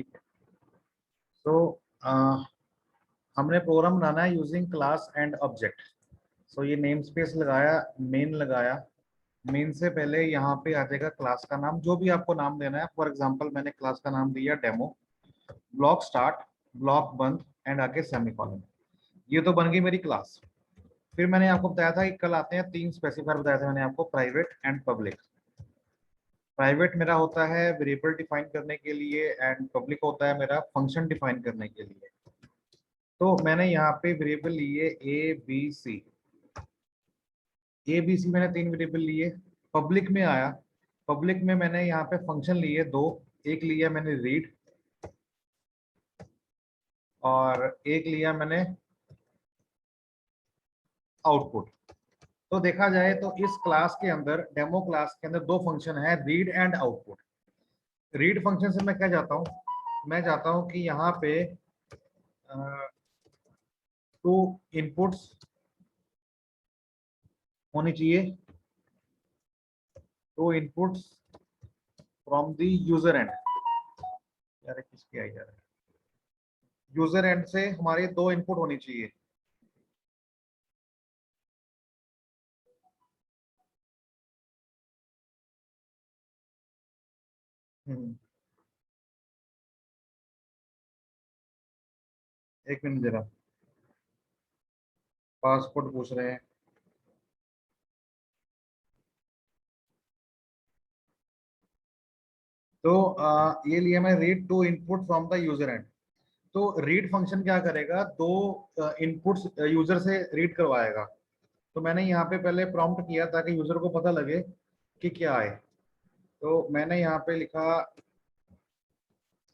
ठीक है। तो हमने प्रोग्राम बनाना है यूजिंग क्लास एंड ऑब्जेक्ट। सो ये नेम स्पेस लगाया, मेन लगाया, मेन से पहले यहाँ पे आ जाएगा क्लास का नाम, जो भी आपको नाम देना है। फॉर एग्जांपल मैंने क्लास का नाम दिया डेमो, ब्लॉक स्टार्ट, ब्लॉक बंद एंड आगे सेमीकोलन। ये तो बन गई मेरी क्लास। फिर मैंने आपको बताया था कि कल आते हैं 3 स्पेसिफायर बताया था मैंने आपको, प्राइवेट एंड पब्लिक। प्राइवेट मेरा होता है वेरिएबल डिफाइन करने के लिए एंड पब्लिक होता है मेरा फंक्शन डिफाइन करने के लिए। तो मैंने यहाँ पे वेरिएबल लिए A B C, A B C मैंने 3 वेरिएबल लिए। पब्लिक में आया, पब्लिक में मैंने यहाँ पे फंक्शन लिए 2, एक लिया मैंने रीड और एक लिया मैंने आउटपुट। तो देखा जाए तो इस क्लास के अंदर, डेमो क्लास के अंदर 2 फंक्शन है, read and output. Read function से मैं क्या चाहता हूँ, मैं चाहता हूँ कि यहाँ पे 2 इनपुट्स होनी चाहिए, 2 inputs from the user and. यार किसकी आई जा रहा है, यूजर एंड से हमारे 2 इनपुट होनी चाहिए। एक मिनट जरा, पासपोर्ट पूछ रहे हैं। तो ये लिया मैं read 2 input from the user and. तो रीड फंक्शन क्या करेगा, 2 इनपुट्स यूजर से रीड करवाएगा। तो मैंने यहाँ पे पहले प्रॉम्प्ट किया ताकि यूजर को पता लगे कि क्या है। तो मैंने यहाँ पे लिखा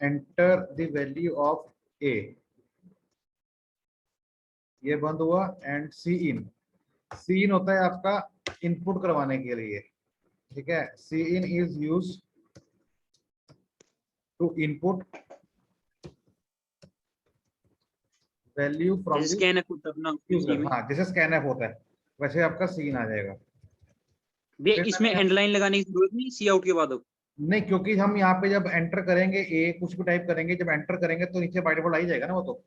एंटर द वैल्यू ऑफ ए, ये बंद हुआ, एंड सी इन। सी इन होता है आपका इनपुट करवाने के लिए, ठीक है। Cin is use to input value from the scanf होता है अपना यूजर। में। हाँ, जैसे स्कैनएफ होता है वैसे आपका सी इन आ जाएगा। भैया फिर इसमें मैंने, एंड लाइन लगाने की जरूरत नहीं सी आउट के बाद? नहीं, क्योंकि हम यहाँ पे जब एंटर करेंगे ए कुछ भी टाइप करेंगे, जब एंटर करेंगे तो नीचे बाय डिफॉल्ट आ ही जाएगा ना वो, तो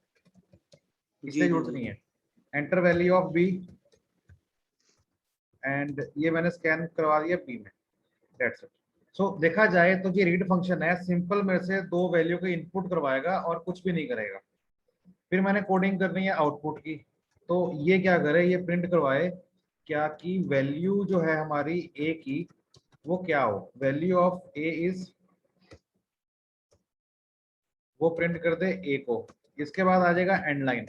जी इसलिए जी जरूरत जी नहीं जी। है। Enter value of B, and ये मैंने स्कैन करवा दिया बी में, दैट्स इट। सो देखा जाए तो ये रीड फंक्शन है, सिंपल मेरे से 2 वैल्यू को इनपुट करवाएगा और कुछ भी नहीं करेगा। फिर मैंने कोडिंग करनी है आउटपुट की। तो ये क्या करे, ये प्रिंट करवाए क्या कि वैल्यू जो है हमारी ए की वो क्या हो, वैल्यू ऑफ ए इज, वो प्रिंट कर दे ए को। इसके बाद आ जाएगा एंड लाइन,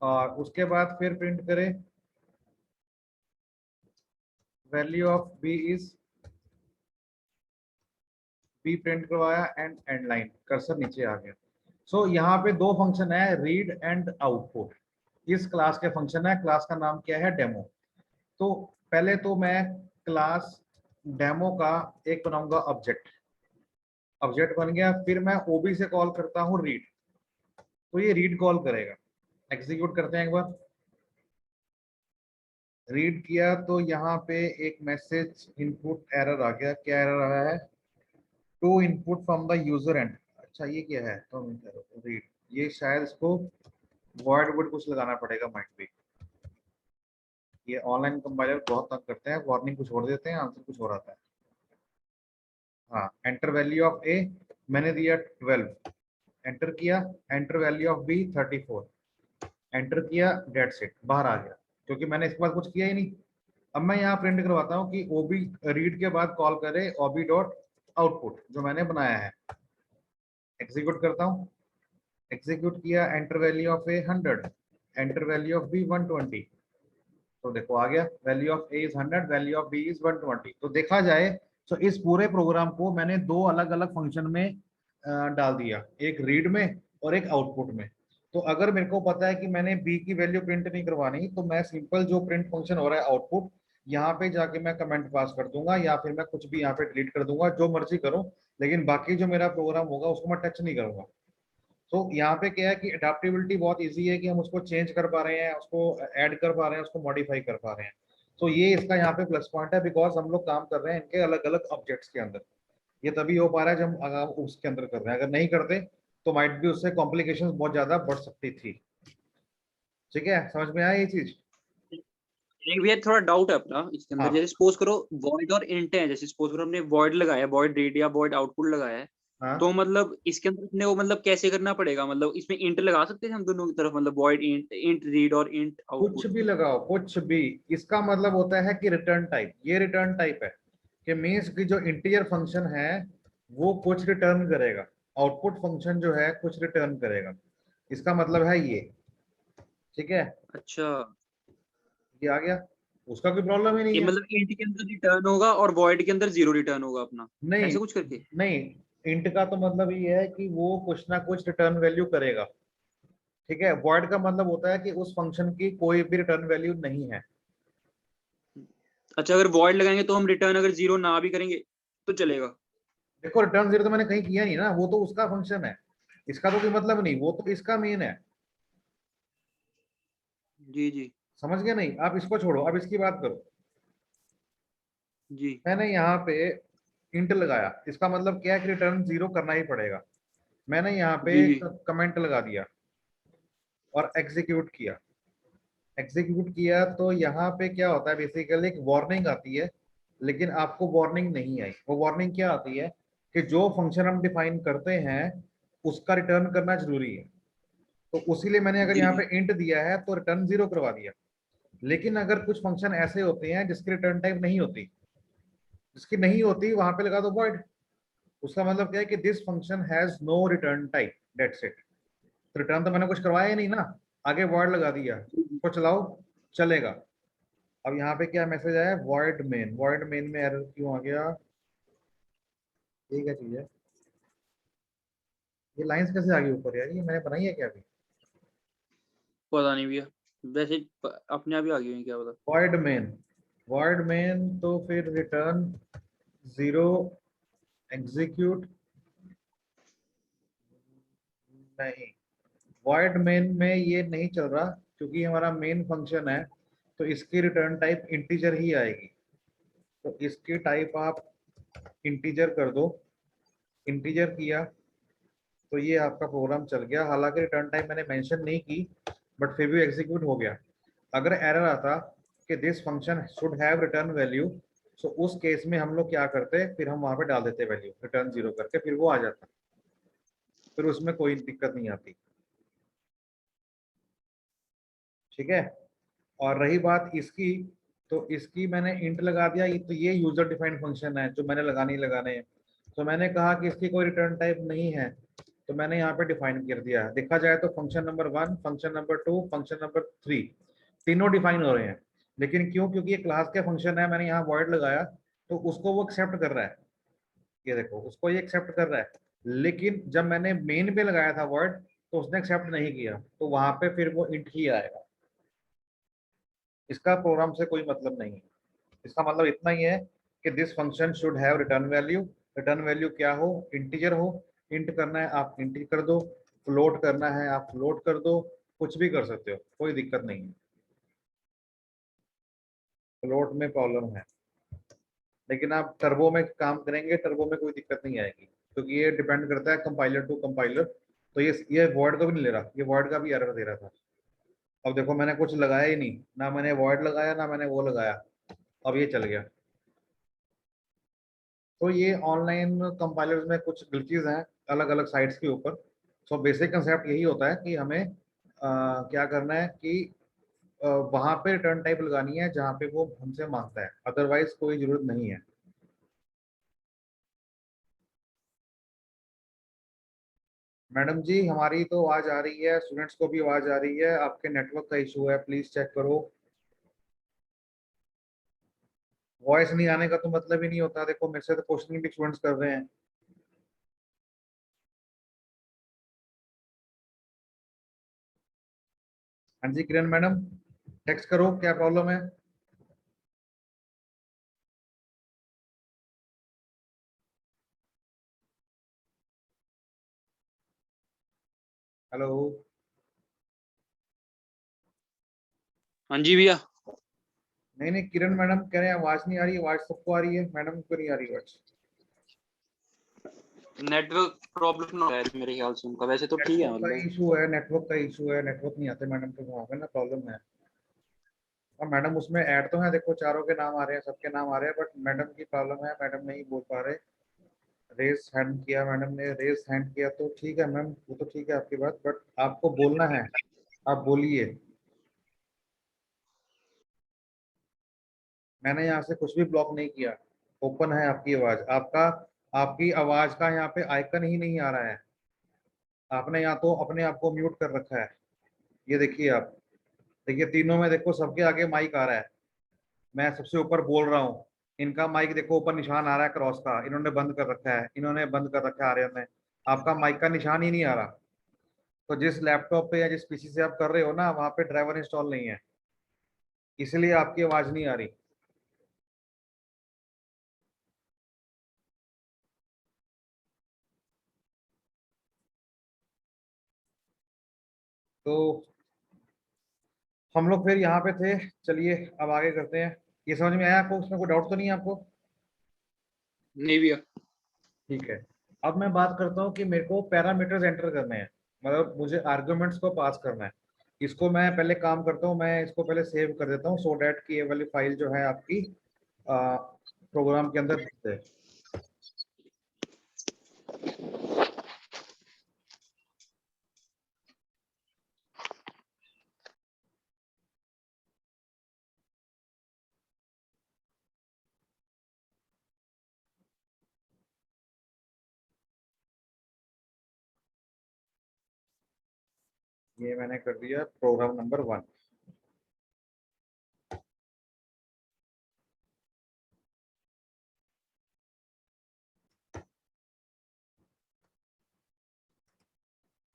और उसके बाद फिर प्रिंट करे value of B is, B print करवाया एंड एंड लाइन, कर्सर नीचे आ गया। सो यहाँ पे 2 फंक्शन है, रीड एंड आउटपुट। इस क्लास के फंक्शन है, क्लास का नाम क्या है, डेमो। तो पहले तो मैं क्लास डेमो का एक बनाऊंगा ऑब्जेक्ट, ऑब्जेक्ट बन गया। फिर मैं ओबी से कॉल करता हूँ रीड, तो ये रीड कॉल करेगा। एग्जीक्यूट करते हैं एक बार, रीड किया तो यहाँ पे एक मैसेज इनपुट एरर आ गया। क्या एरर आया है, 2 input from the user and. अच्छा ये क्या है, तो रीड, ये शायद इसको वॉइड वर्ड कुछ लगाना पड़ेगा, माइट भी। ये ऑनलाइन कंपाइलर बहुत तंग करते हैं, वार्निंग कुछ और देते हैं, आंसर कुछ और आता है। हाँ, एंटर वैल्यू ऑफ ए मैंने दिया 12, एंटर किया। Enter value of B 34, enter किया, डेट्स इट, बाहर आ गया, क्योंकि मैंने इसके बाद कुछ किया ही नहीं। अब मैं यहाँ प्रिंट करवाता हूँ कि ओबी रीड के बाद कॉल करे ओबी डॉट आउटपुट जो मैंने बनाया है। एग्जीक्यूट करता हूँ, एग्जीक्यूट किया, enter value of A 100, enter value of B 120। तो देखो आ गया, value of A is 100, value of B is 120। तो देखा जाए तो इस पूरे प्रोग्राम को मैंने 2 अलग अलग फंक्शन में डाल दिया, एक रीड में और एक आउटपुट में। तो अगर मेरे को पता है कि मैंने बी की वैल्यू प्रिंट नहीं करवानी, तो मैं सिंपल जो प्रिंट फंक्शन हो रहा है आउटपुट, यहाँ पे जाके मैं कमेंट पास कर दूंगा, या फिर मैं कुछ भी यहाँ पे डिलीट कर दूंगा, जो मर्जी करूँ। लेकिन बाकी जो मेरा प्रोग्राम होगा उसको मैं टच नहीं करूंगा। तो यहाँ पे क्या है कि अडेप्टेबिलिटी बहुत इजी है, कि हम उसको चेंज कर पा रहे हैं, उसको ऐड कर पा रहे हैं, उसको मॉडिफाई कर पा रहे हैं। तो ये इसका यहाँ पे प्लस पॉइंट है, बिकॉज हम लोग काम कर रहे हैं इनके अलग अलग ऑब्जेक्ट्स के अंदर। ये तभी हो पा रहा है जब आप उसके अंदर कर रहे हैं, अगर नहीं करते तो माइट भी उससे कॉम्प्लिकेशंस बहुत ज्यादा बढ़ सकती थी। ठीक है, समझ में आया ये चीज? एक भैया थोड़ा डाउट है अपना इसके अंदर, हाँ जैसे सपोज करो वॉइड और इंट है, जैसे सपोज करो हमने वॉइड लगाया, वॉइड रीड या वॉइड आउटपुट लगाया है, तो हाँ, मतलब इसके अंदर अपने वो मतलब कैसे करना पड़ेगा, मतलब इसमें इंट लगा सकते हैं हम दोनों की तरफ, मतलब वॉइड इंट, इंट रीड और इंट कुछ आउटपुट। भी लगाओ, कुछ भी। इसका मतलब होता है कि रिटर्न टाइप, ये रिटर्न टाइप है कि मीन्स की जो इंटीजर फंक्शन है वो कुछ रिटर्न करेगा, आउटपुट फंक्शन जो है कुछ रिटर्न करेगा, इसका मतलब है ये। ठीक है, अच्छा, ये आ गया, उसका कोई प्रॉब्लम ही नहीं ये है। मतलब इंट के अंदर रिटर्न होगा और वॉइड के अंदर जीरो रिटर्न होगा अपना, नहीं, ऐसे कुछ करके। नहीं, इंट का तो मतलब ये है कि वो कुछ ना कुछ रिटर्न वैल्यू करेगा। ठीक है, वॉइड का मतलब होता है कि उस फंक्शन की कोई भी रिटर्न वैल्यू नहीं है। अच्छा, अगर वॉइड लगाएंगे तो हम रिटर्न अगर जीरो ना भी करेंगे तो चलेगा। देखो रिटर्न जीरो तो मैंने कहीं किया नहीं ना, वो तो उसका फंक्शन है, इसका तो कोई मतलब नहीं, वो तो इसका मेन है। जी जी समझ गए? नहीं, आप इसको छोड़ो, अब इसकी बात करो। जी मैंने यहाँ पे इंट लगाया, इसका मतलब क्या है कि रिटर्न जीरो करना ही पड़ेगा। मैंने यहाँ पे जी जी कमेंट लगा दिया और एग्जीक्यूट किया। एग्जीक्यूट किया तो यहाँ पे क्या होता है, बेसिकली एक वार्निंग आती है, लेकिन आपको वार्निंग नहीं आई। वो वार्निंग क्या आती है कि जो फंक्शन हम डिफाइन करते हैं उसका रिटर्न करना जरूरी है। तो उसीलिए मैंने अगर जी यहाँ जी पे इंट दिया है तो रिटर्न जीरो करवा दिया। लेकिन अगर कुछ फंक्शन ऐसे होते हैं जिसकी रिटर्न टाइप नहीं होती, जिसकी नहीं होती वहां पे लगा दो void। उसका मतलब क्या है कि this function has no return type, that's it. Return तो मैंने कुछ करवाया ही नहीं ना, आगे void लगा दिया, जी। उसको चलाओ, चलेगा। अब यहाँ पे क्या मैसेज आया, void main। void main में एरर क्यों आ गया, ये क्या चीज है, ये लाइंस कैसे आ गई ऊपर यार, ये मैंने बनाई है क्या अभी? पता नहीं भैया, वैसे अपने आप ही आ गई है, क्या पता। void main, void main तो फिर रिटर्न जीरो, एग्जीक्यूट, नहीं, void main में ये नहीं चल रहा, क्योंकि हमारा मेन फंक्शन है तो इसकी रिटर्न टाइप इंटीजर ही आएगी। तो इसकी टाइप आप इंटीजर कर दो, इंटीजर किया तो ये आपका प्रोग्राम चल गया। हालांकि रिटर्न टाइप मैंने मेंशन नहीं की, बट फिर भी एग्जीक्यूट हो गया। अगर एरर आता कि this function should have return value, तो उस केस में हम लोग क्या करते, फिर हम वहां पे डाल देते वैल्यू रिटर्न जीरो करके, फिर वो आ जाता, फिर उसमें कोई दिक्कत नहीं आती। ठीक है, और रही बात इसकी, तो इसकी मैंने इंट लगा दिया, ये तो ये यूजर डिफाइंड फंक्शन है जो मैंने लगाने ही लगाने हैं। तो मैंने कहा कि इसकी कोई रिटर्न टाइप नहीं है, तो मैंने यहाँ पे डिफाइन कर दिया। देखा जाए तो function number one, function number two, function number three, तीनों डिफाइन हो रहे हैं। लेकिन क्यों, क्योंकि ये क्लास का फंक्शन है, मैंने यहाँ वॉइड लगाया तो उसको वो एक्सेप्ट कर रहा है। ये देखो, उसको ये एक्सेप्ट कर रहा है। लेकिन जब मैंने मेन पे लगाया था वर्ड तो उसने एक्सेप्ट नहीं किया, तो वहां पे फिर वो इंट ही आएगा। इसका प्रोग्राम से कोई मतलब नहीं है। इसका मतलब इतना ही है कि this function should have return value. Return value क्या हो, इंटीजर हो। इंट करना है आप इंट कर दो, फ्लोट करना है आप फ्लोट कर दो, कुछ भी कर सकते हो, कोई दिक्कत नहीं है। फ्लोट में प्रॉब्लम है, लेकिन आप टर्बो में काम करेंगे, टर्बो में कोई दिक्कत नहीं आएगी, क्योंकि ये डिपेंड करता है कंपाइलर टू कंपाइलर। तो ये वर्ड को भी नहीं ले रहा, ये वर्ड का भी एरर दे रहा था। अब देखो मैंने कुछ लगाया ही नहीं, ना मैंने वर्ड लगाया ना मैंने वो लगाया, अब ये चल गया। तो ये ऑनलाइन कंपाइलर्स में कुछ ग्लिचेस हैं अलग अलग साइट्स के ऊपर। सो बेसिक कंसेप्ट यही होता है कि हमें क्या करना है कि वहां पे रिटर्न टाइप लगानी है जहाँ पे वो हमसे मांगता है, अदरवाइज कोई जरूरत नहीं है। मैडम जी हमारी तो आवाज आ रही है, स्टूडेंट्स को भी आवाज आ रही है, आपके नेटवर्क का इशू है, प्लीज चेक करो। वॉइस नहीं आने का तो मतलब ही नहीं होता, देखो मेरे से तो क्वेश्चनिंग भी स्टूडेंट्स कर रहे हैं। हाँ जी किरण मैडम, टेक्स्ट करो क्या प्रॉब्लम है। हेलो। हाँ जी भैया। नहीं नहीं, किरण मैडम कह रहे हैं आवाज नहीं आ रही, आवाज सबको आ रही है, मैडम को नहीं आ रही आवाज। नेटवर्क प्रॉब्लम है मेरे ख्याल से उनका, वैसे तो ठीक है नेटवर्क का मतलब। इशू है, नेटवर्क का इशू है, नेटवर्क नहीं आते मैडम के वहाँ पे ना, प्रॉब्लम है। और मैडम उसमें ऐड तो है, देखो चारों के नाम आ रहे हैं, सबके नाम आ रहे हैं, बट मैडम की प्रॉब्लम है, मैडम नहीं बोल पा रहे। रेस हैंड किया मैडम ने, रेस हैंड किया तो ठीक है मैम, वो तो ठीक है आपकी बात, बट आपको बोलना है, आप बोलिए। मैंने यहाँ से कुछ भी ब्लॉक नहीं किया, ओपन है आपकी आवाज, आपका आपकी आवाज का यहाँ पे आइकन ही नहीं आ रहा है। आपने या तो अपने आप को म्यूट कर रखा है, ये देखिए आप, देखिए तीनों में देखो सबके आगे माइक आ रहा है, मैं सबसे ऊपर बोल रहा हूँ, इनका माइक देखो ऊपर निशान आ रहा है क्रॉस का, इन्होंने बंद कर रखा है, इन्होंने बंद कर रखा है आर्यन ने, आपका माइक का निशान ही नहीं आ रहा। तो जिस लैपटॉप पे या जिस पीसी से आप कर रहे हो ना, वहां पे ड्राइवर इंस्टॉल नहीं है, इसलिए आपकी आवाज नहीं आ रही। तो हम लोग फिर यहाँ पे थे, चलिए अब आगे करते हैं। ये समझ में आया आपको, उसमें कोई डाउट तो नहीं है आपको? नहीं भैया। ठीक है। अब मैं बात करता हूँ कि मेरे को पैरामीटर्स एंटर करने हैं, मतलब मुझे आर्गुमेंट्स को पास करना है। इसको मैं पहले काम करता हूँ, मैं इसको पहले सेव कर देता हूँ सो डैट कि ये वाली फाइल जो है आपकी प्रोग्राम के अंदर दिखते है। ये मैंने कर दिया प्रोग्राम नंबर 1।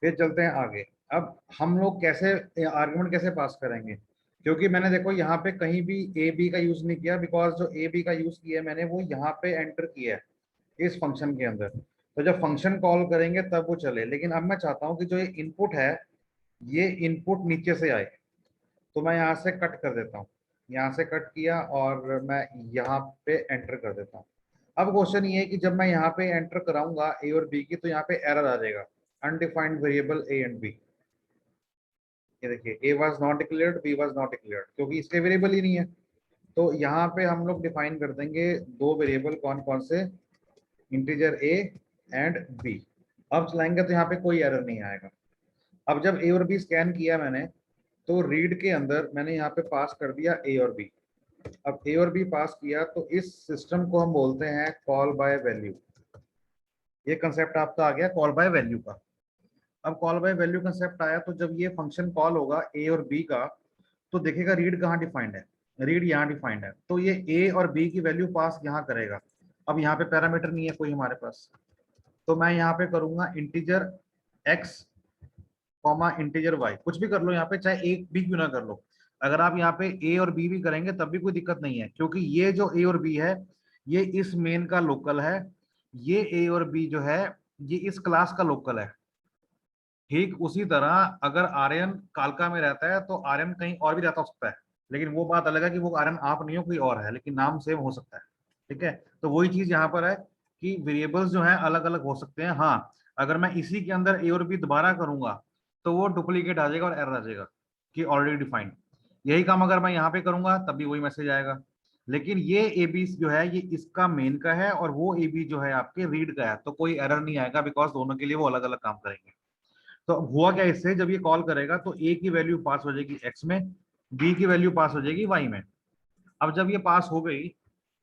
फिर चलते हैं आगे। अब हम लोग कैसे आर्गुमेंट कैसे पास करेंगे, क्योंकि मैंने देखो यहाँ पे कहीं भी ए बी का यूज नहीं किया, बिकॉज जो ए बी का यूज किया है मैंने वो यहाँ पे एंटर किया है इस फंक्शन के अंदर। तो जब फंक्शन कॉल करेंगे तब वो चले, लेकिन अब मैं चाहता हूँ कि जो ये इनपुट है, ये इनपुट नीचे से आए। तो मैं यहाँ से कट कर देता हूँ, यहाँ से कट किया और मैं यहाँ पे एंटर कर देता हूँ। अब क्वेश्चन ये है कि जब मैं यहाँ पे एंटर कराऊंगा ए और बी की, तो यहाँ पे एरर आ जाएगा, undefined variable A and B. ये देखिए, A was not declared, B was not declared, क्योंकि इसके वेरिएबल ही नहीं है। तो यहाँ पे हम लोग डिफाइन कर देंगे दो वेरिएबल, कौन कौन से, इंटीजर ए एंड बी। अब चलाएंगे तो यहाँ पे कोई एरर नहीं आएगा। अब जब ए और बी स्कैन किया मैंने, तो रीड के अंदर मैंने यहाँ पे पास कर दिया ए और बी। अब ए और बी पास किया तो इस सिस्टम को हम बोलते हैं कॉल बाय वैल्यू। ये कंसेप्ट आपका आ गया कॉल बाय वैल्यू का। अब कॉल बाय वैल्यू कंसेप्ट आया, तो जब ये फंक्शन कॉल होगा ए और बी का, तो देखेगा रीड कहाँ डिफाइंड है, रीड यहाँ डिफाइंड है, तो ये ए और बी की वैल्यू पास यहाँ करेगा। अब यहाँ पे पैरामीटर नहीं है कोई हमारे पास, तो मैं यहाँ पे करूंगा integer X comma integer Y, कुछ भी कर लो यहाँ पे, चाहे एक भी क्यों ना कर लो। अगर आप यहाँ पे ए और बी भी करेंगे तब भी कोई दिक्कत नहीं है, क्योंकि ये जो ए और बी है ये इस मेन का लोकल है, ये ए और बी जो है ये इस क्लास का लोकल है। ठीक उसी तरह अगर आर्यन कालका में रहता है तो आर्यन कहीं और भी रहता हो सकता है, लेकिन वो बात अलग है कि वो आर्यन आप नहीं हो कोई और है, लेकिन नाम सेम हो सकता है। ठीक है, तो वही चीज यहाँ पर है कि वेरिएबल्स जो है अलग अलग हो सकते हैं। हाँ, अगर मैं इसी के अंदर ए और बी दोबारा करूंगा तो वो डुप्लीकेट आ जाएगा और एरर आ जाएगा कि ऑलरेडी डिफाइंड। यही काम अगर मैं यहाँ पे करूंगा तब भी वही मैसेज आएगा। लेकिन ये ए बी जो है ये इसका मेन का है और वो ए बी जो है आपके रीड का है, तो कोई एरर नहीं आएगा, बिकॉज दोनों के लिए वो अलग अलग काम करेंगे। तो अब हुआ क्या, इससे जब ये कॉल करेगा तो ए की वैल्यू पास हो जाएगी एक्स में, बी की वैल्यू पास हो जाएगी वाई में। अब जब ये पास हो गई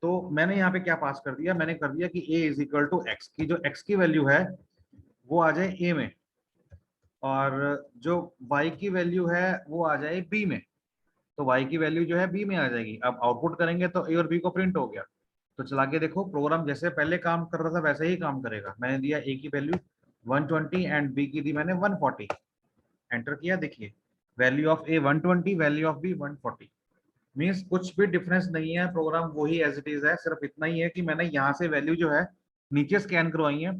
तो मैंने यहाँ पे क्या पास कर दिया, मैंने कर दिया कि ए इज इक्वल टू एक्स की जो एक्स की वैल्यू है वो आ जाए ए में, और जो वाई की वैल्यू है वो आ जाए बी में। तो वाई की वैल्यू जो है बी में आ जाएगी। अब आउटपुट करेंगे तो ए और बी को प्रिंट हो गया। तो चला के देखो, प्रोग्राम जैसे पहले काम कर रहा था वैसे ही काम करेगा। मैंने दिया ए की वैल्यू 120 एंड बी की दी मैंने 140, एंटर किया, देखिए value of A 120, value of B 140। Means कुछ भी डिफरेंस नहीं है, प्रोग्राम वही एज इट इज है, सिर्फ इतना ही है कि मैंने यहाँ से वैल्यू जो है नीचे स्कैन करवाई है,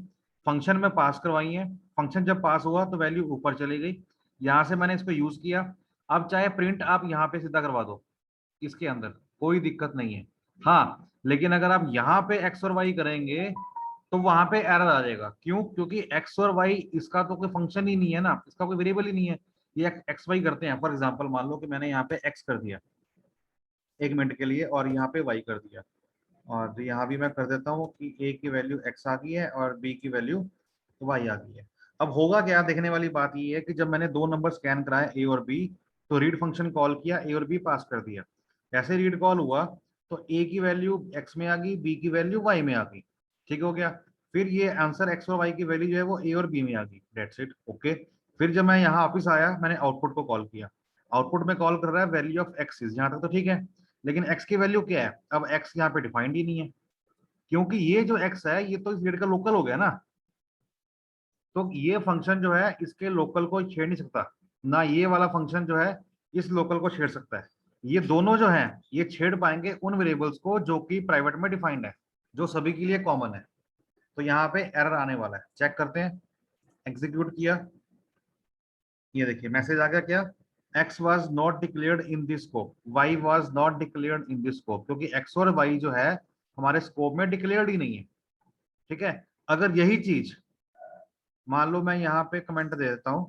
फंक्शन में पास करवाई है, फंक्शन जब पास हुआ तो वैल्यू ऊपर चली गई, यहाँ से मैंने इसको यूज किया। अब चाहे प्रिंट आप यहाँ पे सीधा करवा दो इसके अंदर, कोई दिक्कत नहीं है। हाँ, लेकिन अगर आप यहाँ पे एक्स और वाई करेंगे तो वहां पे एरर आ जाएगा। क्यों? क्योंकि एक्स और वाई इसका तो कोई फंक्शन ही नहीं है ना, इसका कोई वेरिएबल ही नहीं है। ये एक्स वाई करते हैं। फॉर एग्जांपल मान लो कि मैंने यहाँ पे एक्स कर दिया 1 मिनट के लिए और यहाँ पे वाई कर दिया, और यहाँ भी मैं कर देता हूँ कि ए की वैल्यू एक्स आ गई है और बी की वैल्यू वाई आ गई है। अब होगा क्या, देखने वाली बात ये है कि जब मैंने 2 नंबर स्कैन कराए ए और बी, तो रीड फंक्शन कॉल किया, ए और बी पास कर दिया। ऐसे रीड कॉल हुआ तो ए की वैल्यू एक्स में आ गई, बी की वैल्यू वाई में आ गई। ठीक हो गया। फिर ये आंसर एक्स और वाई की वैल्यू जो है वो ए और बी में आ गई। That's it. ओके। फिर जब मैं यहाँ वापिस आया, मैंने आउटपुट को कॉल किया। आउटपुट में कॉल कर रहा है वैल्यू ऑफ एक्स, यहाँ तक तो ठीक है। लेकिन x की वैल्यू क्या है? अब x यहाँ पे डिफाइंड ही नहीं है, क्योंकि ये जो x है ये तो इस ग्रेड का लोकल हो गया ना। तो ये फंक्शन जो है इसके लोकल को छेड़ नहीं सकता, ना ये वाला फंक्शन जो है इस लोकल को छेड़ सकता है। ये दोनों जो है ये छेड़ पाएंगे उन वेरिएबल्स को जो कि प्राइवेट में डिफाइंड है, जो सभी के लिए कॉमन है। तो यहाँ पे एरर आने वाला है, चेक करते हैं। एग्जीक्यूट किया, ये देखिए मैसेज आ गया क्या, x was not declared in this scope, y was not declared in this scope, क्योंकि x और y जो है हमारे स्कोप में डिक्लेयर्ड ही नहीं है। ठीक है। अगर यही चीज मान लो मैं यहाँ पे कमेंट दे देता हूं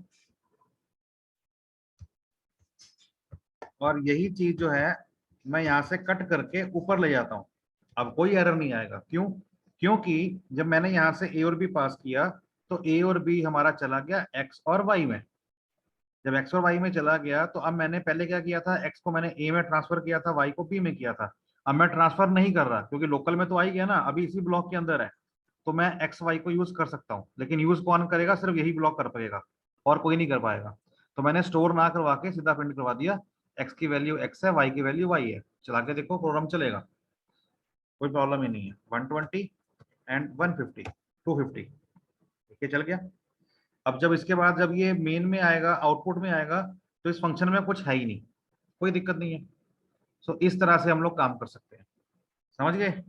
और यही चीज जो है मैं यहाँ से कट करके ऊपर ले जाता हूँ, अब कोई एरर नहीं आएगा। क्यों? क्योंकि जब मैंने यहाँ से ए और बी पास किया तो ए और बी हमारा चला गया एक्स और वाई में। जब एक्स और वाई में चला गया तो अब मैंने पहले क्या किया था, एक्स को मैंने ए में ट्रांसफर किया था, वाई को बी में किया था। अब मैं ट्रांसफर नहीं कर रहा क्योंकि लोकल में तो आ ही गया ना, अभी इसी ब्लॉक के अंदर है। तो मैं एक्स वाई को यूज कर सकता हूँ, लेकिन यूज कौन करेगा? सिर्फ यही ब्लॉक कर पाएगा और कोई नहीं कर पाएगा। तो मैंने स्टोर ना करवा के सीधा प्रिंट करवा दिया, एक्स की वैल्यू एक्स है, वाई की वैल्यू वाई है। चला के देखो, प्रोग्राम चलेगा, कोई प्रॉब्लम ही नहीं है। 120 एंड 150 250, ठीक है, चल गया। अब जब इसके बाद जब ये मेन में आएगा, आउटपुट में आएगा, तो इस फंक्शन में कुछ है ही नहीं, कोई दिक्कत नहीं है। सो इस तरह से हम लोग काम कर सकते हैं। समझ गए?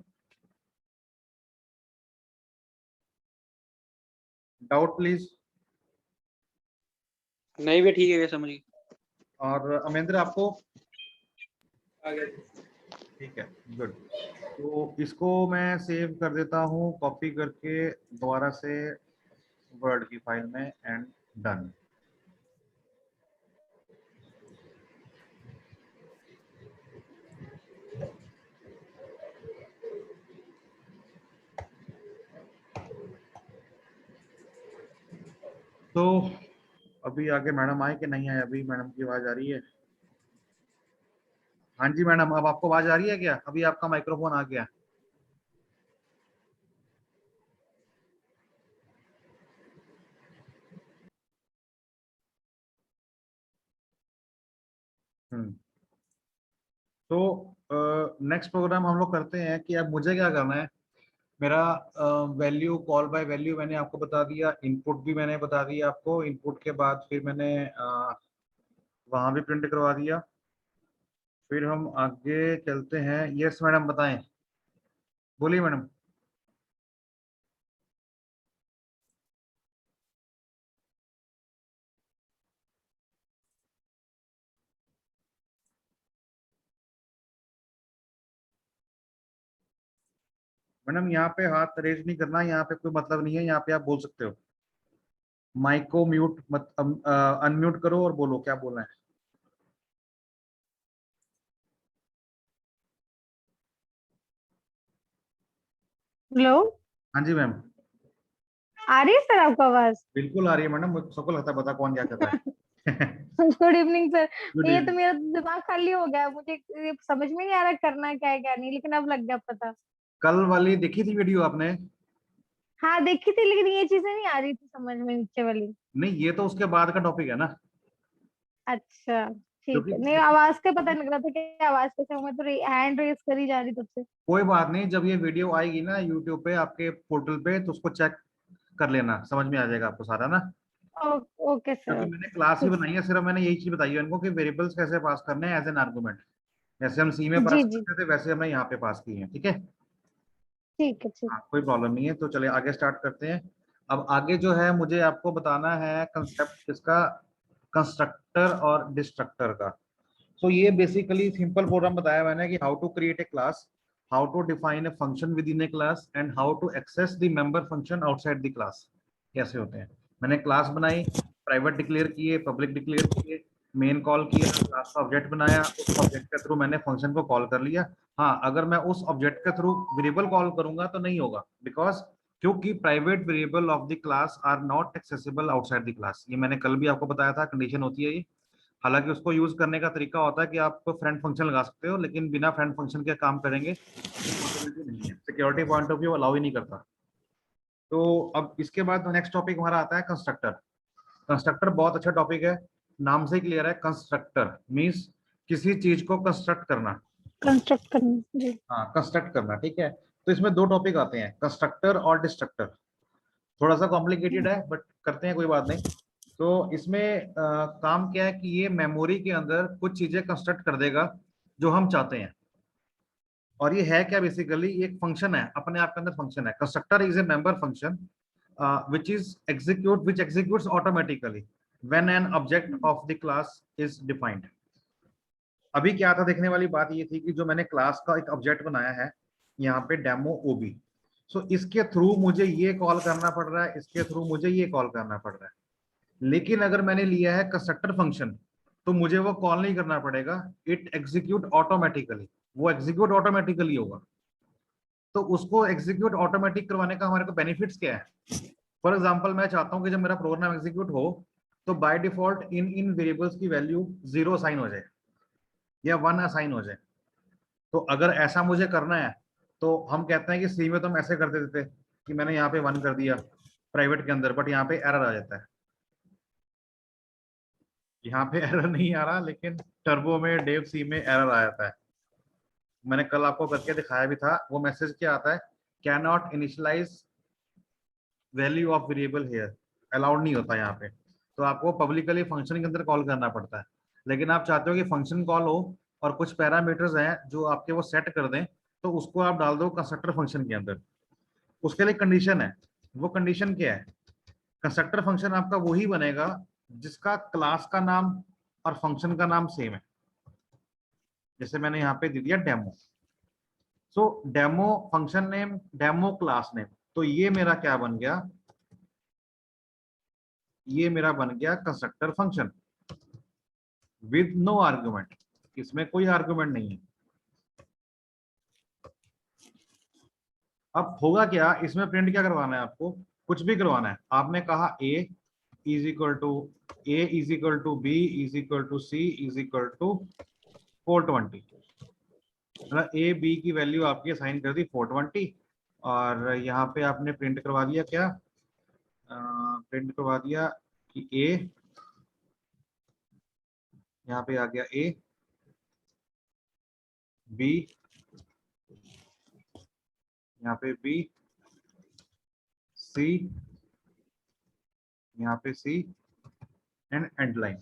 Doubt please. नहीं भी ठीक है, समझ गई। और अमेंद्र आपको? ठीक है, गुड। तो इसको मैं सेव कर देता हूँ कॉपी करके दोबारा से वर्ड की फाइल में, एंड डन। तो अभी आगे मैडम आए कि नहीं आए? अभी मैडम की आवाज आ रही है? हाँ जी मैडम, अब आपको आवाज आ रही है क्या? अभी आपका माइक्रोफोन आ गया। तो नेक्स्ट प्रोग्राम हम लोग करते हैं कि अब मुझे क्या करना है। मेरा वैल्यू, कॉल बाय वैल्यू मैंने आपको बता दिया, इनपुट भी मैंने बता दिया आपको। इनपुट के बाद फिर मैंने वहाँ भी प्रिंट करवा दिया। फिर हम आगे चलते हैं। यस मैडम, बताएं, बोलिए मैडम। मैडम यहाँ पे हाथ रेज नहीं करना, यहाँ पे कोई मतलब नहीं है, यहाँ पे आप बोल सकते हो। माइक को म्यूट मत, अनम्यूट करो और बोलो क्या बोलना है। हेलो, हाँ जी मैम। आ रही है सर आपको आवाज? बिल्कुल आ रही है मैडम, मुझे सबको लगता है पता कौन क्या कर रहा है। Good evening sir. गुड ये तो इवनिंग। मेरा दिमाग खाली हो गया, मुझे ये समझ में नहीं आ रहा करना क्या है क्या नहीं, लेकिन अब लग गया पता। कल वाली देखी थी वीडियो आपने? हाँ देखी थी, लेकिन ये चीजें नहीं आ रही थी समझ में, नीचे वाली। नहीं, ये तो उसके बाद का टॉपिक है ना। अच्छा ठीक क्योंकि है, नहीं आवाज का पता नहीं लग रहा था कि आवाज कैसे, मैं तो हैंड रेस करी जा रही तब से। कोई बात नहीं, जब ये वीडियो आएगी ना यूट्यूब पे आपके पोर्टल पे, तो उसको चेक कर लेना, समझ में आ जाएगा आपको सारा ना। ओके क्योंकि सर। मैंने क्लास ही ठीक। बनाई है, सिर्फ मैंने यही चीज बताई है उनको कि वेरिएबल्स कैसे पास करने हैं एज एन आर्गुमेंट। जैसे हम सी में जी पास जी, करते थे वैसे हमने यहाँ पे पास की है। ठीक है। ठीक है ठीक। हाँ, कोई प्रॉब्लम नहीं है। तो चलिए आगे स्टार्ट करते हैं। अब आगे जो है मुझे आपको बताना है कंसेप्ट इसका, कंस्ट्रक्टर और डिस्ट्रक्टर का। सो ये बेसिकली सिंपल प्रोग्राम बताया मैंने कि how to create a class, how to define a function within a class and how to access the member function outside the class कैसे होते हैं। मैंने क्लास बनाई, प्राइवेट डिक्लेयर किए, पब्लिक डिक्लेयर किए, मेन कॉल किया, क्लास का object बनाया, उस ऑब्जेक्ट के थ्रू मैंने फंक्शन को कॉल कर लिया। हाँ, अगर मैं उस ऑब्जेक्ट के थ्रू वेरिएबल कॉल करूंगा तो नहीं होगा, बिकॉज क्योंकि private variable of the class are not accessible outside the class. ये मैंने कल भी आपको बताया था, कंडीशन होती है ये। हालांकि उसको यूज करने का तरीका होता है कि आप फ्रेंड फंक्शन लगा सकते हो, लेकिन बिना फ्रेंड फंक्शन के काम करेंगे नहीं है, security point of view allow ही नहीं करता। तो अब इसके बाद नेक्स्ट टॉपिक हमारा आता है कंस्ट्रक्टर। कंस्ट्रक्टर बहुत अच्छा टॉपिक है, नाम से क्लियर है। कंस्ट्रक्टर मींस किसी चीज को कंस्ट्रक्ट करना, कंस्ट्रक्ट करना जी। हाँ, कंस्ट्रक्ट करना, ठीक है। तो इसमें दो टॉपिक आते हैं, कंस्ट्रक्टर और डिस्ट्रक्टर। थोड़ा सा कॉम्प्लिकेटेड है बट करते हैं, कोई बात नहीं। तो इसमें काम क्या है कि ये मेमोरी के अंदर कुछ चीजें कंस्ट्रक्ट कर देगा जो हम चाहते हैं। और ये है क्या, बेसिकली एक फंक्शन है, अपने आप के अंदर फंक्शन है। Constructor is a member function which executes automatically when an object of the class is defined। अभी क्या था, देखने वाली बात ये थी कि जो मैंने क्लास का एक ऑब्जेक्ट बनाया है यहाँ पे डेमो ओबी, सो इसके थ्रू मुझे ये कॉल करना पड़ रहा है, इसके थ्रू मुझे ये कॉल करना पड़ रहा है। लेकिन अगर मैंने लिया है कंस्ट्रक्टर फंक्शन तो मुझे वो कॉल नहीं करना पड़ेगा, इट एग्जीक्यूट ऑटोमेटिकली, वो एग्जीक्यूट ऑटोमेटिकली होगा। तो उसको एग्जीक्यूट ऑटोमेटिक करवाने का हमारे को बेनिफिट्स क्या है। फॉर एग्जांपल, मैं चाहता हूं कि जब मेरा प्रोग्राम एग्जीक्यूट हो तो बाय डिफॉल्ट इन वेरिएबल्स की वैल्यू 0 असाइन हो जाए या 1 असाइन हो जाए। तो अगर ऐसा मुझे करना है तो हम कहते हैं कि सी में तो हम ऐसे कर देते थे कि मैंने यहाँ पे 1 कर दिया प्राइवेट के अंदर, बट यहाँ पे एरर आ जाता है। यहाँ पे एरर नहीं आ रहा, लेकिन टर्बो में डेव सी में एरर आ जाता है। मैंने कल आपको करके दिखाया भी था। वो मैसेज क्या आता है, can not initialize value of variable here, allowed नहीं होता यहाँ पे। तो आपको पब्लिकली फंक्शन के अंदर कॉल करना पड़ता है। लेकिन आप चाहते हो कि फंक्शन कॉल हो और कुछ पैरामीटर्स हैं जो आपके वो सेट कर दें, तो उसको आप डाल दो कंस्ट्रक्टर फंक्शन के अंदर। उसके लिए कंडीशन है। वो कंडीशन क्या है, कंस्ट्रक्टर फंक्शन आपका वही बनेगा जिसका क्लास का नाम और फंक्शन का नाम सेम है। जैसे मैंने यहाँ पे दे दिया demo, so demo function name, demo class name, तो ये मेरा क्या बन गया, ये मेरा बन गया constructor function with no argument. इसमें कोई आर्गुमेंट नहीं है। अब होगा क्या, इसमें प्रिंट क्या करवाना है आपको, कुछ भी करवाना है। आपने कहा a is equal to b is equal to c is equal to 420। मतलब a b की वैल्यू आपकी असाइन कर दी 420, और यहाँ पे आपने प्रिंट करवा दिया क्या, प्रिंट करवा दिया कि a, यहाँ पे आ गया a, b, यहाँ पे b, c, यहाँ पे c एंड एंड लाइन।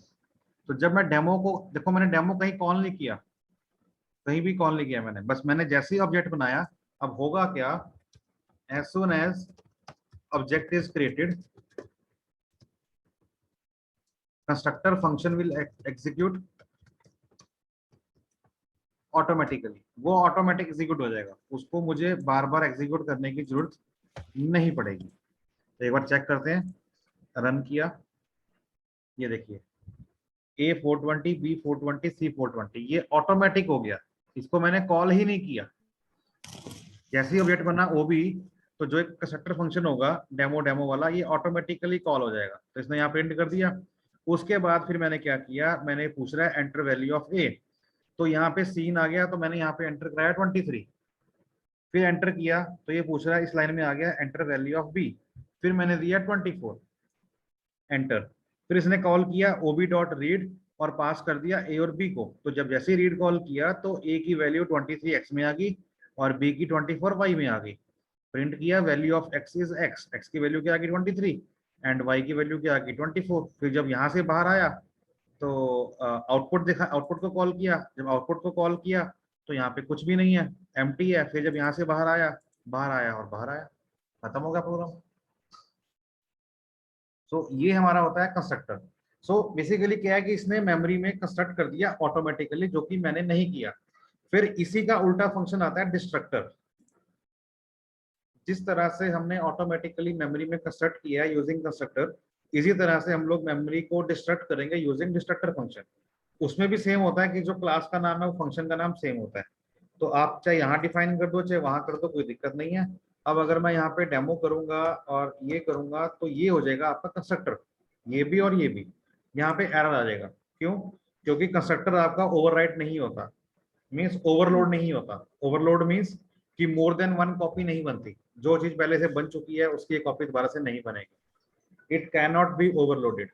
तो जब मैं डेमो को, देखो मैंने डेमो कहीं कॉल नहीं किया, कहीं भी कॉल नहीं किया मैंने, बस मैंने जैसे ही ऑब्जेक्ट बनाया। अब होगा क्या, as soon as object is created, constructor function will execute automatically. वो ऑटोमेटिक एग्जीक्यूट हो जाएगा, उसको मुझे बार बार एग्जीक्यूट करने की जरूरत नहीं पड़ेगी। तो एक बार चेक करते हैं, रन किया, ये देखिए A 420, B 420, C 420, ये ऑटोमेटिक हो गया, इसको मैंने कॉल ही नहीं किया। जैसे ही ऑब्जेक्ट बना OB, तो जो एक कंस्ट्रक्टर फंक्शन होगा डेमो वाला, ये ऑटोमेटिकली कॉल हो जाएगा। तो इसने यहाँ प्रिंट कर दिया। उसके बाद फिर मैंने क्या किया, मैंने पूछ रहा है एंटर वैल्यू ऑफ A, तो यहाँ पे सीन आ गया, तो मैंने यहाँ पे एंटर कराया 23। फिर एंटर किया तो ये पूछ रहा है, इस लाइन में आ गया एंटर वैल्यू ऑफ B, फिर मैंने दिया 24, एंटर। फिर इसने कॉल किया OB.read और पास कर दिया A और B को। तो जब जैसे रीड कॉल किया तो A की वैल्यू 23 x में आ गई और B की 24 y में आ गई। प्रिंट किया value of x is x, x की वैल्यू क्या आ गई 23 एंड y की वैल्यू क्या आ गई 24। फिर जब यहाँ से बाहर आया तो आउटपुट देखा, आउटपुट को कॉल किया। जब आउटपुट को कॉल किया तो यहाँ पे कुछ भी नहीं है, एम्प्टी है। फिर जब यहाँ से बाहर आया और बाहर आया, खत्म हो गया प्रोग्राम। सो ये हमारा होता है कंस्ट्रक्टर। सो बेसिकली क्या है कि इसने मेमोरी में कंस्ट्रक्ट कर दिया ऑटोमेटिकली, जो कि मैंने नहीं किया। फिर इसी का उल्टा फंक्शन आता है डिस्ट्रक्टर। जिस तरह से हमने ऑटोमेटिकली मेमोरी में कंस्ट्रक्ट किया है यूजिंग कंस्ट्रक्टर, इसी तरह से हम लोग मेमोरी को डिस्ट्रक्ट करेंगे यूजिंग डिस्ट्रक्टर फंक्शन। उसमें भी सेम होता है कि जो क्लास का नाम है वो फंक्शन का नाम सेम होता है। तो आप चाहे यहाँ डिफाइन कर दो चाहे वहां कर दो, कोई दिक्कत नहीं है। अब अगर मैं यहाँ पे डेमो करूंगा और ये करूंगा तो ये हो जाएगा आपका कंस्ट्रक्टर, ये भी और ये भी। यहाँ पे एरर आ जाएगा, क्यों? क्योंकि कंस्ट्रक्टर आपका ओवरराइट नहीं होता, मीन्स ओवरलोड नहीं होता। ओवरलोड मीन्स कि मोर देन वन कॉपी नहीं बनती, जो चीज पहले से बन चुकी है उसकी एक कॉपी दोबारा से नहीं बनेगी। It can not be overloaded.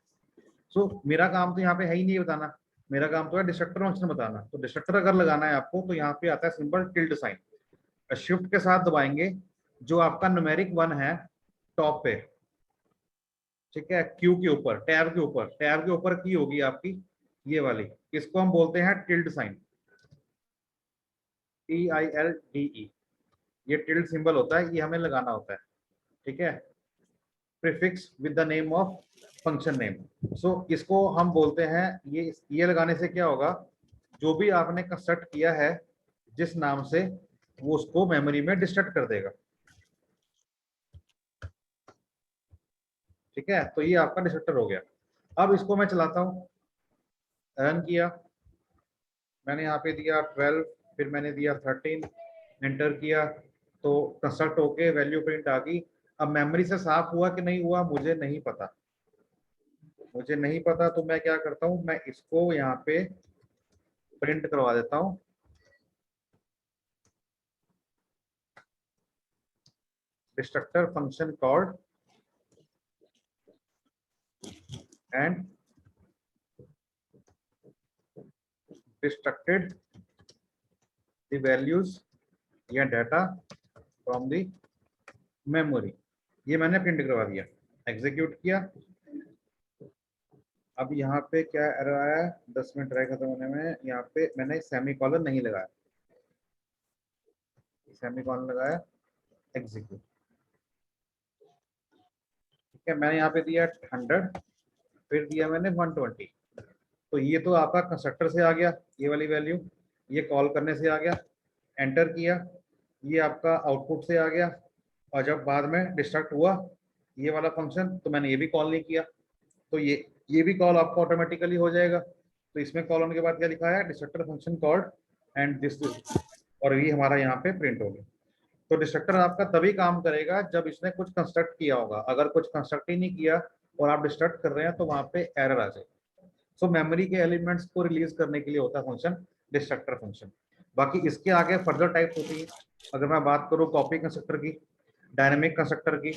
So मेरा काम तो यहाँ पे है ही नहीं बताना, मेरा काम तो है डिस्ट्रक्टर फंक्शन बताना। तो डिस्ट्रक्टर अगर लगाना है आपको तो यहाँ पे आता है सिंबल टिल्ड साइन। शिफ्ट के साथ दबाएंगे, जो आपका न्यूमेरिक 1 है टॉप पे, ठीक है, क्यू के ऊपर, टैब के ऊपर, टैब के ऊपर की होगी आपकी ये वाली, इसको हम बोलते हैं टिल्ड साइन, TILDE। ये टिल्ड सिंबल होता है, ये हमें लगाना होता है, ठीक है, prefix with the name of function name. So इसको हम बोलते हैं, ये लगाने से क्या होगा, जो भी आपने कंस्ट्रक्ट किया है जिस नाम से, वो उसको मेमोरी में डिस्ट्रक्ट कर देगा, ठीक है। तो ये आपका डिस्ट्रक्टर हो गया। अब इसको मैं चलाता हूँ, रन किया, मैंने यहाँ पे दिया 12, फिर मैंने दिया 13, एंटर किया, तो कंस्ट्रक्ट होके वैल्यू प्रिंट आ गई। अब मेमोरी से साफ हुआ कि नहीं हुआ मुझे नहीं पता, मुझे नहीं पता। तो मैं क्या करता हूँ, मैं इसको यहाँ पे प्रिंट करवा देता हूँ। Destructor function called and distracted the values या डाटा फ्रॉम द मेमोरी। ये मैंने प्रिंट करवा दिया, एग्जीक्यूट किया। अब यहाँ पे क्या एरर आया, 10 मिनट रहे खत्म होने में। यहाँ पे मैंने सेमीकोलन नहीं लगाया, सेमीकोलन लगाया, एग्जीक्यूट, ठीक है। मैंने यहाँ पे दिया 100, फिर दिया मैंने 120। तो ये तो आपका कंस्ट्रक्टर से आ गया, ये वाली वैल्यू, ये कॉल करने से आ गया, एंटर किया, ये आपका आउटपुट से आ गया। और जब बाद में डिस्ट्रक्ट हुआ ये वाला फंक्शन, तो मैंने ये भी कॉल नहीं किया, तो ये भी कॉल आपको ऑटोमेटिकली हो जाएगा। तो इसमें कॉल होने के बाद क्या लिखा है, destructor function called and this, और ये हमारा यहाँ पे प्रिंट हो गया। तो डिस्ट्रक्टर आपका तभी काम करेगा जब इसने कुछ कंस्ट्रक्ट किया होगा। अगर कुछ कंस्ट्रक्ट ही नहीं किया और आप डिस्ट्रक्ट कर रहे हैं तो वहां पे एरर आ जाएगा। सो मेमोरी के एलिमेंट्स को रिलीज करने के लिए होता है फंक्शन डिस्ट्रक्टर फंक्शन। बाकी इसके आगे फर्दर टाइप्स होती है। अगर मैं बात करूँ कॉपी कंस्ट्रक्टर की, डायनेमिक कंस्ट्रक्टर की,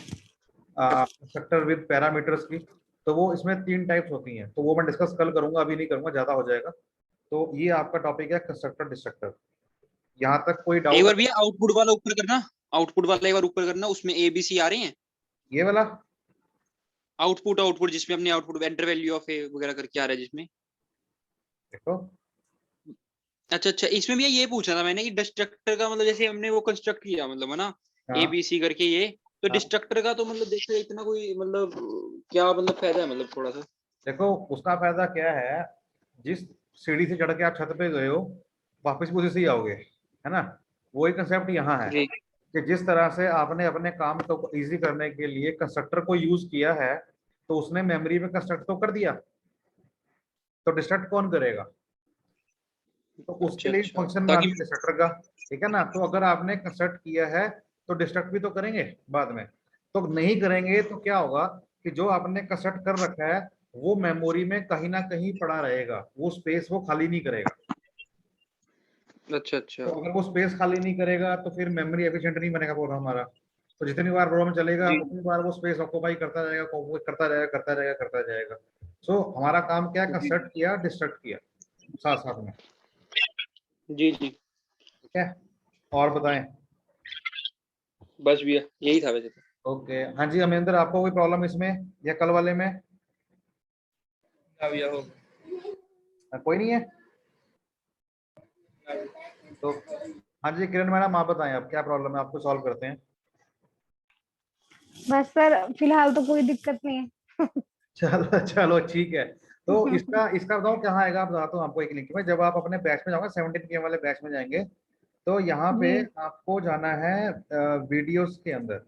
कंस्ट्रक्टर विद पैरामीटर्स की, तो वो इसमें 3 टाइप्स होती हैं। तो वो मैं डिस्कस कल करूंगा, अभी नहीं करूंगा, ज्यादा हो जाएगा। तो ये आपका टॉपिक है कंस्ट्रक्टर डिस्ट्रक्टर। यहाँ तक कोई डाउट? एक बार भैया आउटपुट वाला ऊपर करना, आउटपुट वाला एक बार ऊपर करना, उसमें ABC आ रहे हैं। ये वाला आउटपुट जिसमें अपने आउटपुट एंटर वैल्यू ऑफ ए वगैरह करके आ रहा है जिसमें, देखो। अच्छा, इसमें भी ये पूछना था मैंने कि डिस्ट्रक्टर का मतलब जैसे हमने वो कंस्ट्रक्ट किया मतलब है ना, हाँ। ABC करके ये, तो हाँ। डिस्ट्रक्टर का तो मतलब देखो इतना कोई मतलब क्या मतलब फायदा है, मतलब थोड़ा सा देखो उसका फायदा क्या है, जिस सीढ़ी से चढ़ के आप छत पे गए हो वापस भी उसी से ही आओगे, है ना। वही कंसेप्ट यहाँ है जी। कि जिस तरह से आपने अपने काम को इजी करने के लिए कंस्ट्रक्टर को यूज किया है, तो उसने मेमोरी में कंस्ट्रक्ट तो कर दिया, तो डिस्ट्रक्ट कौन करेगा? तो उसके लिए अच्छा फंक्शन ताकि बनाना डिस्ट्रक्टर का, ठीक है ना। तो अगर आपने कंस्ट्रक्ट किया है तो डिस्ट्रक्ट भी तो करेंगे बाद में। तो नहीं करेंगे तो क्या होगा कि जो आपने कंस्ट्रक्ट कर रखा है वो मेमोरी में कहीं ना कहीं पड़ा रहेगा, वो स्पेस वो खाली नहीं करेगा। अच्छा तो अगर वो स्पेस खाली नहीं करेगा तो फिर मेमोरी एफिशिएंट नहीं बनेगा प्रोग्राम हमारा। तो जितनी बार प्रोग्राम चलेगा जी। उतनी बार वो स्पेस ऑक्यूपाई करता जाएगा, करता जाएगा, करता जाएगा, करता जाएगा। सो हमारा काम क्या है, कंस्ट्रक्ट किया, डिस्ट्रक्ट किया साथ साथ में, जी। ठीक है। और बताएं? बस भैया यही था वैसे तो। ओके, हाँ जी अमेंद्र, आपको कोई प्रॉब्लम इसमें या कल वाले में? भैया हो कोई नहीं है तो हाँ जी किरण मैडम, आप बताएं आप क्या प्रॉब्लम है, आपको सॉल्व करते हैं। बस सर फिलहाल तो कोई दिक्कत नहीं है। चलो चलो ठीक है। तो इसका इसका बताओ कहाँ आएगा, आप बताता हूँ आपको एक लिंक में। जब आप अपने बैच में जाओगे 17 PM वाले बैच में जाएंगे तो यहाँ पे जी। आपको जाना है वीडियोस के अंदर।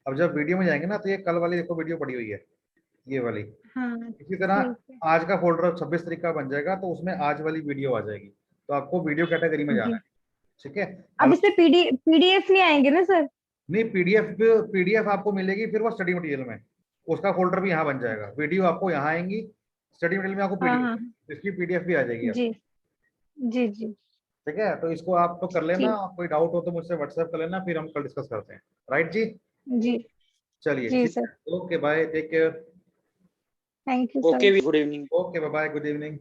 अब जब वीडियो में जाएंगे ना तो ये कल वाली देखो वीडियो पड़ी हुई है, ये वाली। हाँ इसी तरह ठीक है। आज का फोल्डर 26 तारीख का बन जाएगा तो उसमें आज वाली वीडियो आ जाएगी। तो आपको वीडियो कैटेगरी में जाना जी। है, ठीक है। अब अब इसमें पीडीएफ नहीं आएंगे ना सर? नहीं, पीडीएफ आपको मिलेगी फिर वो स्टडी मटेरियल में, उसका फोल्डर भी यहाँ बन जाएगा। वीडियो आपको यहाँ आएंगी, स्टडी मटेरियल में आपको हाँ पीडीएफ, हाँ इसकी पीडीएफ भी आ जाएगी जी आपको, जी जी ठीक है। तो इसको आप तो कर लेना, ठीक। कोई डाउट हो तो मुझसे व्हाट्सएप कर लेना, फिर हम कल डिस्कस करते हैं। राइट जी, जी चलिए जी ठीक सर। है, okay bye, take care. Thank you okay, sir. Good evening. Okay bye, good evening.